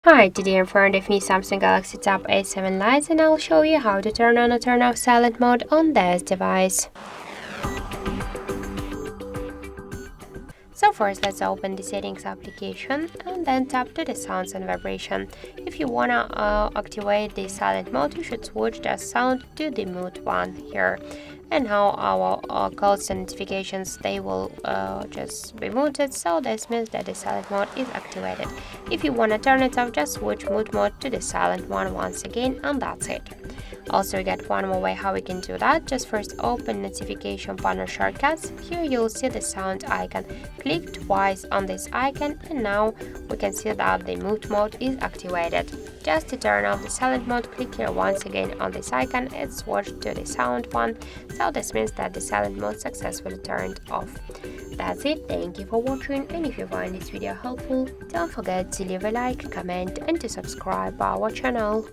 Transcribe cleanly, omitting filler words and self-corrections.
Hi, today in front of me Samsung Galaxy Tab A7 Lite and I'll show you how to turn on or turn off silent mode on this device. So first let's open the settings application and then tap to the sounds and vibration. If you wanna activate the silent mode, you should switch the sound to the mute one here. And now our calls and notifications, they will just be muted, so this means that the silent mode is activated. If you wanna turn it off, just switch mute mode to the silent one once again, and that's it. Also, you get one more way how we can do that. Just first open notification panel shortcuts. Here you'll see the sound icon. Click twice on this icon and now we can see that the mute mode is activated. Just to turn off the silent mode, click here once again on this icon and switch to the sound one. So this means that the silent mode successfully turned off. That's it. Thank you for watching, and if you find this video helpful, don't forget to leave a like, comment and to subscribe our channel.